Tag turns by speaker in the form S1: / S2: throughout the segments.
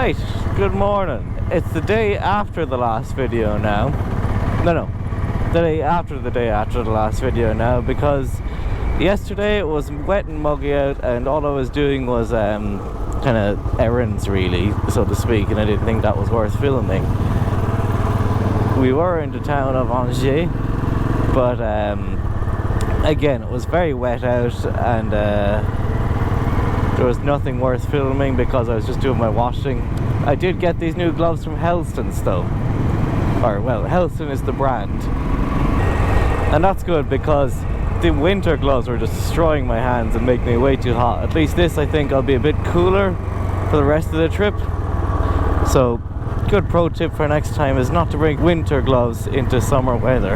S1: Right, good morning. It's the day after the last video now. No, the day after the last video now, because yesterday it was wet and muggy out and all I was doing was kind of errands really, so to speak, and I didn't think that was worth filming. We were in the town of Angers, but again it was very wet out and there was nothing worth filming because I was just doing my washing. I did get these new gloves from Helston's though, or well, Helston is the brand, and that's good because the winter gloves were just destroying my hands and making me way too hot. At least this, I think I'll be a bit cooler for the rest of the trip. So good pro tip for next time is not to bring winter gloves into summer weather.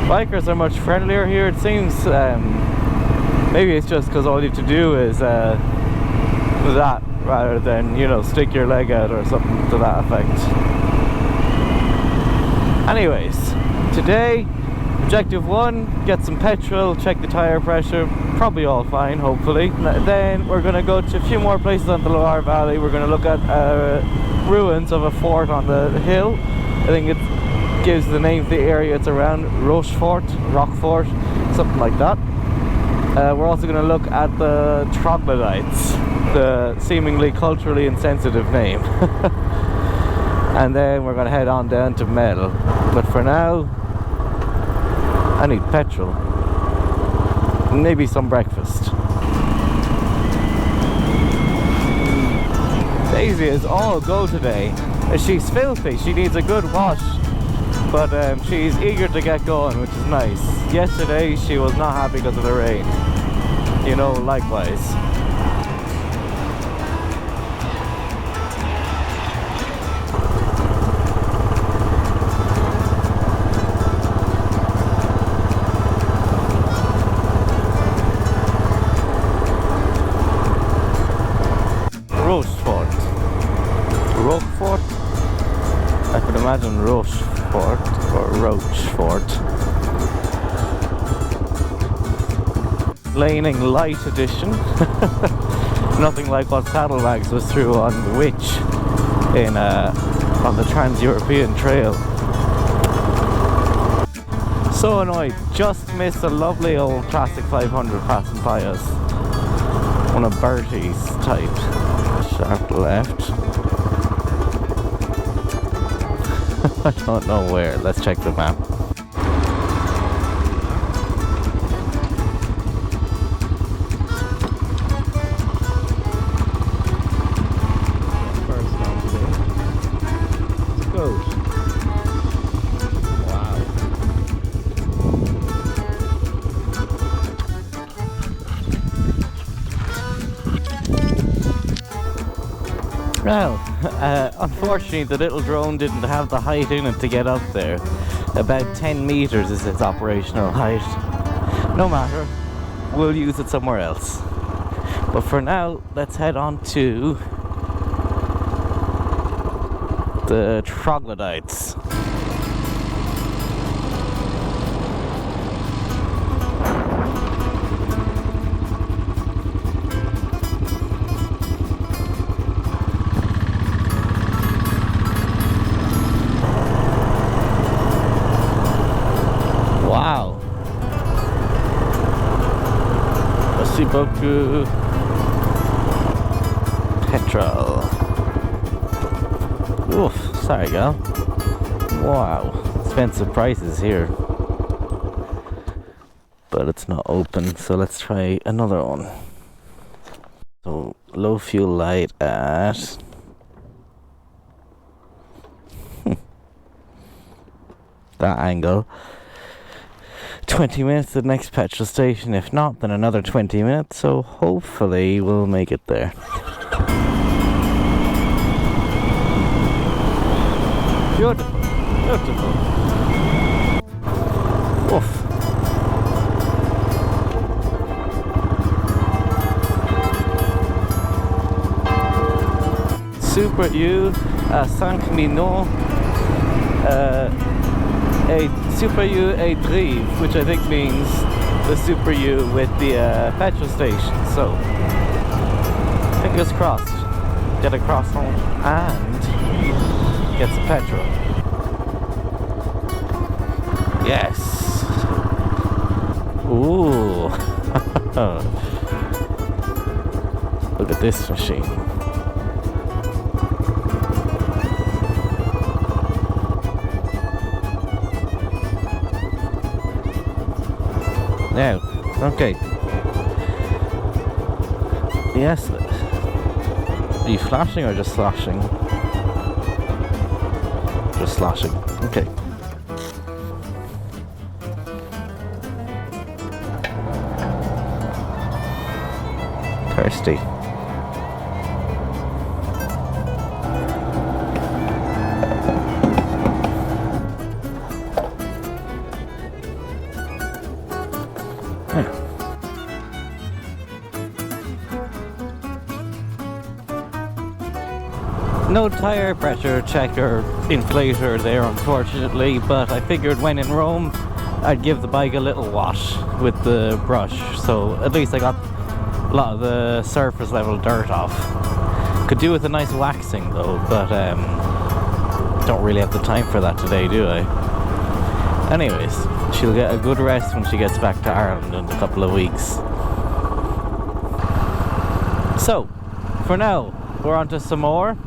S1: Bikers are much friendlier here, it seems. Maybe it's just because all you have to do is that rather than, you know, stick your leg out or something to that effect. Anyways, today objective 1, get some petrol, check the tire pressure, probably all fine hopefully. Then we're going to go to a few more places on the Loire Valley. We're going to look at ruins of a fort on the hill. I think it gives the name of the area it's around, Rochefort, Rockfort, something like that. We're also going to look at the Troglodytes, the seemingly culturally insensitive name. And then we're going to head on down to Melle. But for now, I need petrol. Maybe some breakfast. Daisy is all go today. She's filthy, she needs a good wash. But she's eager to get going, which is nice. Yesterday she was not happy because of the rain. You know, likewise. Rochefort? I could imagine Rochefort or Rochefort. Laning Light Edition. Nothing like what Saddlebags was through on the Witch in on the Trans-European Trail. So annoyed, just missed a lovely old classic 500 passing by us. One of Bertie's type. Sharp left. I don't know where. Let's check the map. First stop today. It's a goat. Wow. Well, unfortunately the little drone didn't have the height in it to get up there. About 10 meters is its operational height. No matter, we'll use it somewhere else. But for now, let's head on to the Troglodytes. Wow. Merci beaucoup. Petrol. Oof, sorry girl. Wow, expensive prices here. But it's not open, so let's try another one. So, low fuel light at... that angle. 20 minutes to the next petrol station. If not, then another 20 minutes. So hopefully we'll make it there. Beautiful. Beautiful. Oof. Super U, Saint-Chinon, a Super U a Drive, which I think means the Super U with the petrol station. So Fingers crossed. Get across home and get some petrol. Yes. Ooh. Look at this machine. Now, okay. Yes. Are you flashing or just slashing? Just slashing. Okay. Thirsty. No tire pressure check or inflator there, unfortunately, but I figured when in Rome I'd give the bike a little wash with the brush, so at least I got a lot of the surface level dirt off. Could do with a nice waxing though, but don't really have the time for that today, do I? Anyways, she'll get a good rest when she gets back to Ireland in a couple of weeks. So, for now, we're on to Saumur.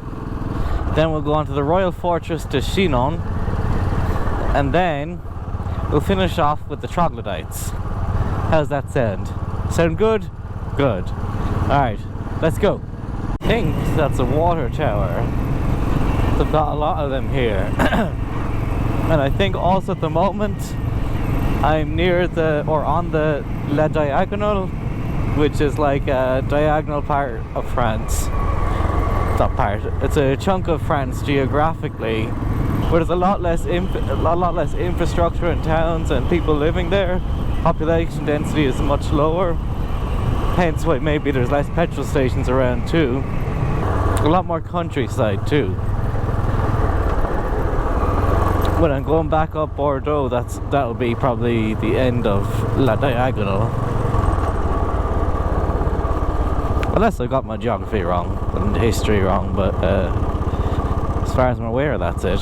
S1: Then we'll go on to the Royal Fortress to Chinon, and then we'll finish off with the Troglodytes. How's that sound? Sound good? Good. Alright, let's go. I think that's a water tower. They've got a lot of them here. And I think also at the moment I'm near the, or on the La Diagonale, which is like a diagonal part of France. Not part, it's a chunk of France geographically where there's a lot less infrastructure in towns and people living there. Population density is much lower, hence why maybe there's less petrol stations around too. A lot more countryside too. When I'm going back up Bordeaux, that'll be probably the end of La Diagonale. Unless I got my geography wrong and history wrong, but as far as I'm aware, that's it.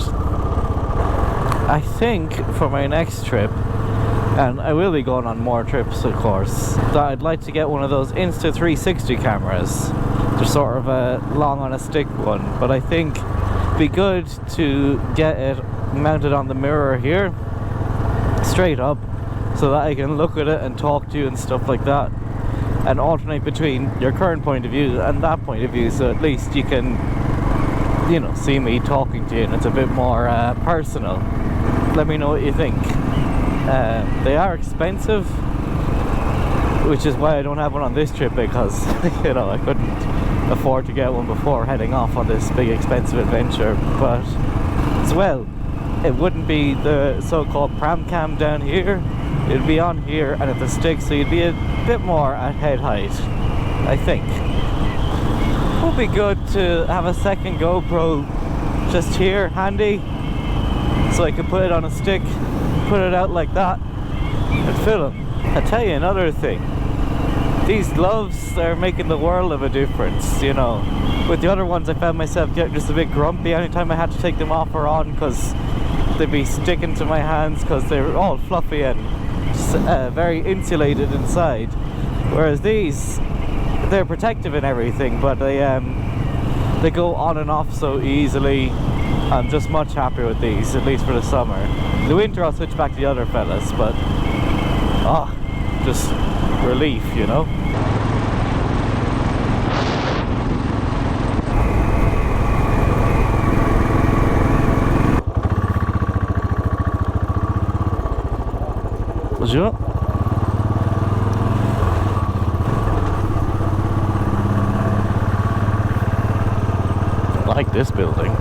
S1: I think for my next trip, and I will be going on more trips of course, that I'd like to get one of those Insta360 cameras. They're sort of a long on a stick one, but I think it'd be good to get it mounted on the mirror here, straight up, so that I can look at it and talk to you and stuff like that, and alternate between your current point of view and that point of view, so at least you can, you know, see me talking to you and it's a bit more personal. Let me know what you think. They are expensive, which is why I don't have one on this trip, because you know, I couldn't afford to get one before heading off on this big expensive adventure. But as well, it wouldn't be the so-called pram cam down here, it'd be on here and at the stick, so you'd be a bit more at head height, I think. It would be good to have a second GoPro just here handy, so I could put it on a stick, put it out like that and film. I'll tell you another thing, these gloves are making the world of a difference, you know. With the other ones I found myself getting just a bit grumpy anytime I had to take them off or on, because they'd be sticking to my hands because they were all fluffy and very insulated inside, whereas these, they're protective and everything, but they go on and off so easily. I'm just much happier with these, at least for the summer. The winter I'll switch back to the other fellas, but just relief, you know. Bonjour. I like this building.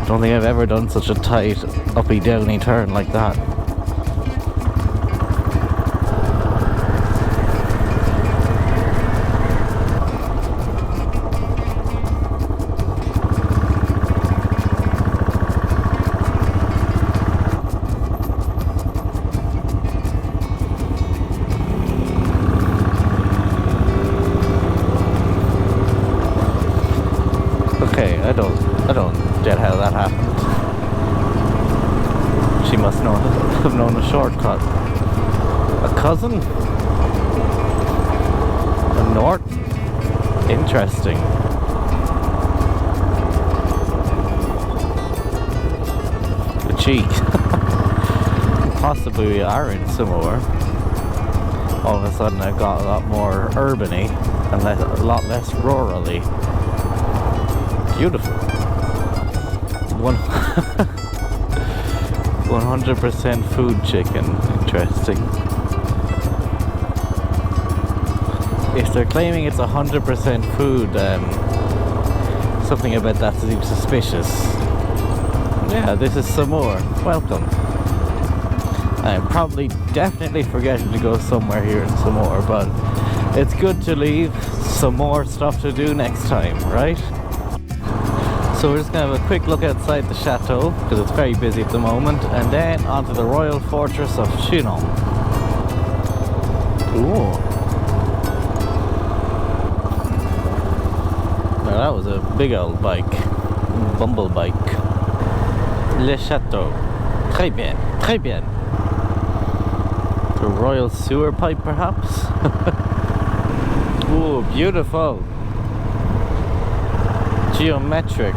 S1: Don't think I've ever done such a tight uppy downy turn like that. Okay, I don't get how that happened. She must have known a shortcut. A cousin? A north? Interesting. The cheek. Possibly we are in Saumur. All of a sudden I've got a lot more urban-y and a lot less rurally. Beautiful. 100% food chicken. Interesting. If they're claiming it's 100% food, something about that seems suspicious. Yeah, this is Saumur. Welcome. I'm probably definitely forgetting to go somewhere here in Saumur, but it's good to leave some more stuff to do next time, right? So we're just going to have a quick look outside the chateau, because it's very busy at the moment, and then onto the royal fortress of Chinon. Ooh. Now that was a big old bike. Bumble bike. Le chateau. Très bien. Très bien. The royal sewer pipe, perhaps? Ooh, beautiful. Geometric.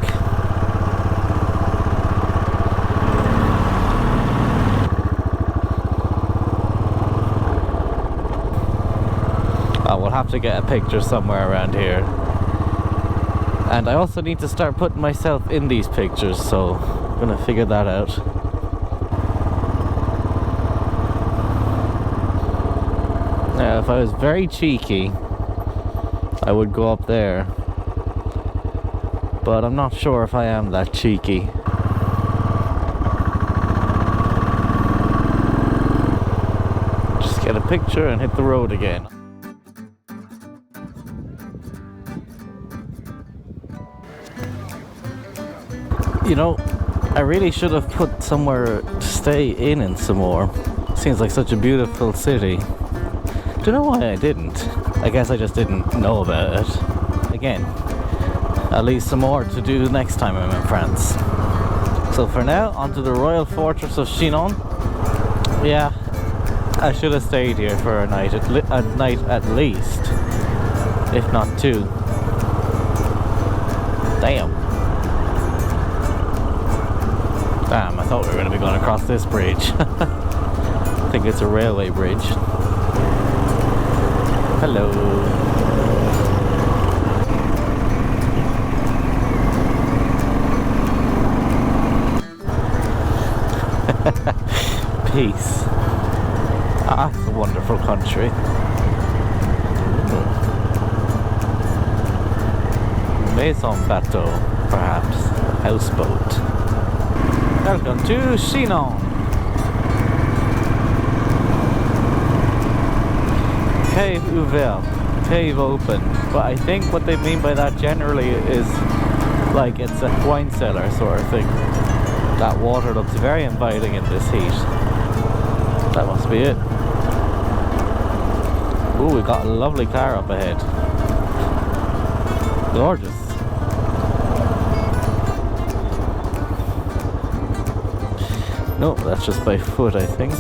S1: We'll have to get a picture somewhere around here. And I also need to start putting myself in these pictures, so I'm gonna figure that out. Now, if I was very cheeky, I would go up there. But I'm not sure if I am that cheeky. Just get a picture and hit the road again. You know, I really should have put somewhere to stay in Saumur. Seems like such a beautiful city. Do you know why I didn't? I guess I just didn't know about it. Again, at least some more to do next time I'm in France. So for now, onto the royal fortress of Chinon. Yeah, I should have stayed here for a night at least, if not two. Damn, I thought we were going to be going across this bridge. I think it's a railway bridge. Hello. Peace. Ah, it's a wonderful country. Maison bateau, perhaps. Houseboat. Welcome to Chinon. Cave ouvert. Cave open. But I think what they mean by that generally is like it's a wine cellar sort of thing. That water looks very inviting in this heat. That must be it. Ooh, we got a lovely car up ahead. Gorgeous. No, that's just by foot, I think.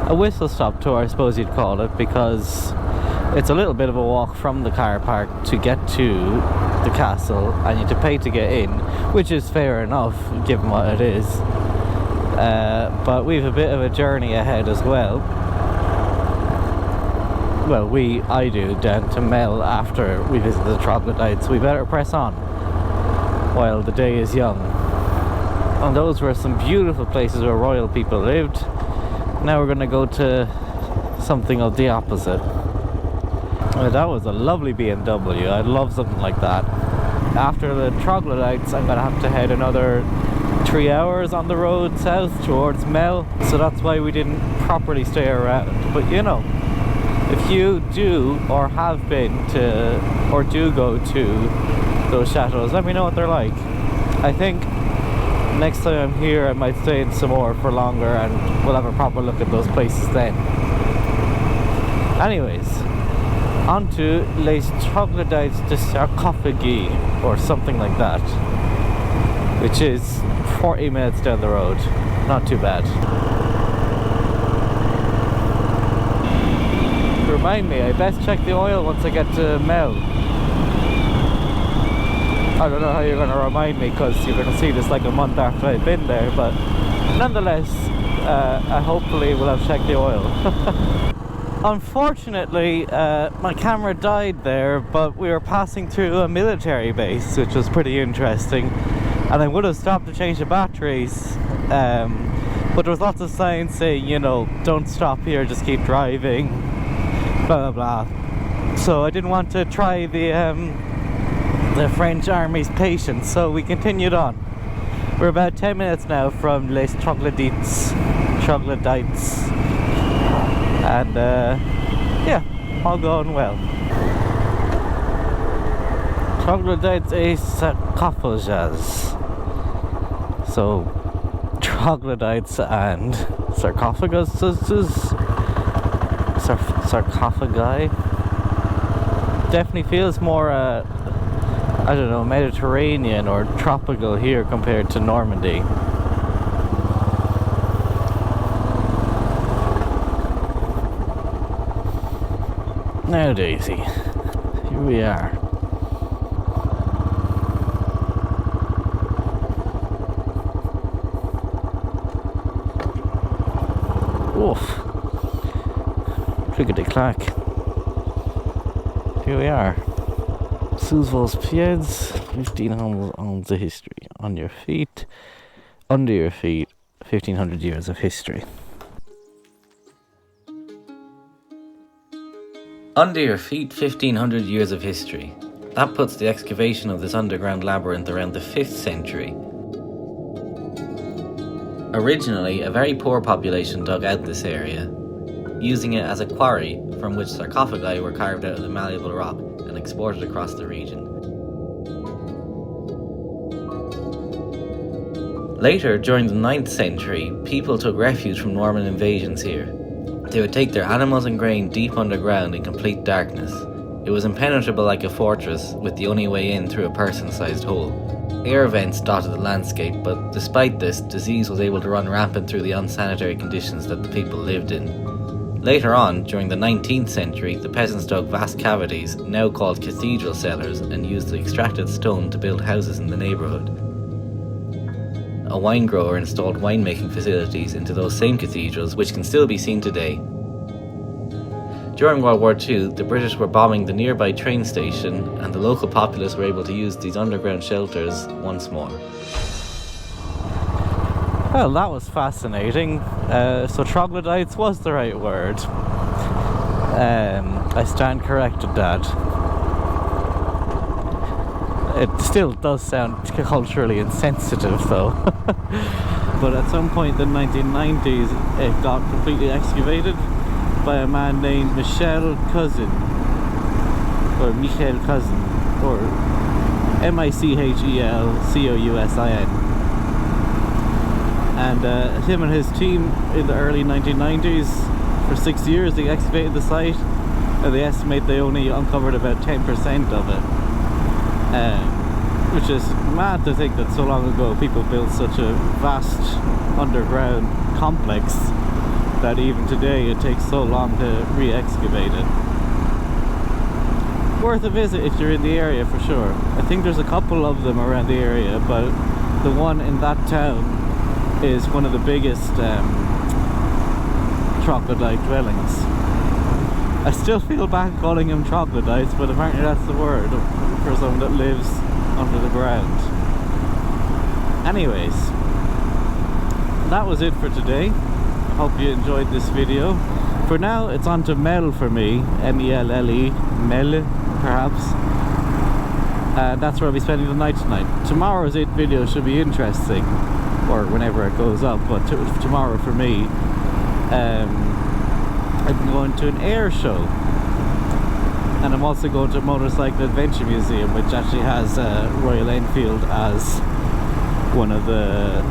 S1: A whistle stop tour, I suppose you'd call it, because it's a little bit of a walk from the car park to get to the castle, and you have to pay to get in, which is fair enough given what it is. But we've a bit of a journey ahead as well. well, I do, down to Melle after we visit the Troglodytes. We better press on while the day is young. And those were some beautiful places where royal people lived. Now we're going to go to something of the opposite. That was a lovely BMW. I'd love something like that. After the Troglodytes, I'm going to have to head another 3 hours on the road south towards Melle. So that's why we didn't properly stay around. But you know, if you do or have been to or do go to those chateaus, let me know what they're like. I think next time I'm here I might stay in Saumur for longer and we'll have a proper look at those places then. Anyways, on to Les Troglodytes de Sarcophagi or something like that, which is 40 minutes down the road. Not too bad. Remind me, I best check the oil once I get to Melle. I don't know how you're going to remind me, because you're going to see this like a month after I've been there, but nonetheless, I hopefully will have checked the oil. Unfortunately, my camera died there, but we were passing through a military base, which was pretty interesting, and I would have stopped to change the batteries, but there was lots of signs saying, you know, don't stop here, just keep driving, blah blah blah. So I didn't want to try the French army's patience, so we continued on. We're about 10 minutes now from Les Troglodytes, and yeah, all going well. Troglodytes et sarcophages. So troglodytes and sarcophaguses, sarcophagi. Definitely feels more I don't know, Mediterranean or tropical here compared to Normandy. Now Daisy, here we are. Oof. Clickety-clack. Here we are. Sous vos pieds, 1500 ans of history. On your feet, under your feet, 1500 years of history. Under your feet, 1500 years of history. That puts the excavation of this underground labyrinth around the 5th century. Originally, a very poor population dug out this area, using it as a quarry from which sarcophagi were carved out of the malleable rock and exported across the region. Later, during the 9th century, people took refuge from Norman invasions here. They would take their animals and grain deep underground in complete darkness. It was impenetrable like a fortress, with the only way in through a person-sized hole. Air vents dotted the landscape, but despite this, disease was able to run rampant through the unsanitary conditions that the people lived in. Later on, during the 19th century, the peasants dug vast cavities, now called cathedral cellars, and used the extracted stone to build houses in the neighbourhood. A wine grower installed winemaking facilities into those same cathedrals, which can still be seen today. During World War II, the British were bombing the nearby train station, and the local populace were able to use these underground shelters once more. Well, that was fascinating. So troglodytes was the right word. I stand corrected, Dad. It still does sound culturally insensitive, though. But at some point in the 1990s, it got completely excavated by a man named Michel Cousin, or Michelcousin. And him and his team in the early 1990s, for 6 years they excavated the site, and they estimate they only uncovered about 10% of it. Which is mad to think that so long ago people built such a vast underground complex that even today it takes so long to re-excavate it. Worth a visit if you're in the area for sure. I think there's a couple of them around the area, but the one in that town is one of the biggest troglodyte dwellings. I still feel bad calling them troglodytes, but apparently that's the word for someone that lives under the ground. Anyways, that was it for today. I hope you enjoyed this video. For now, it's on to Melle for me, M-E-L-L-E, Melle, perhaps. That's where I'll be spending the night tonight. Tomorrow's video should be interesting, or whenever it goes up, but tomorrow for me, I'm going to an air show, and I'm also going to a motorcycle adventure museum, which actually has Royal Enfield as one of the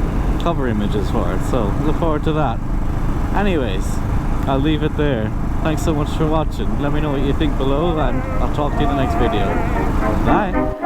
S1: cover images for it, so look forward to that. Anyways, I'll leave it there. Thanks so much for watching. Let me know what you think below, and I'll talk to you in the next video. Bye!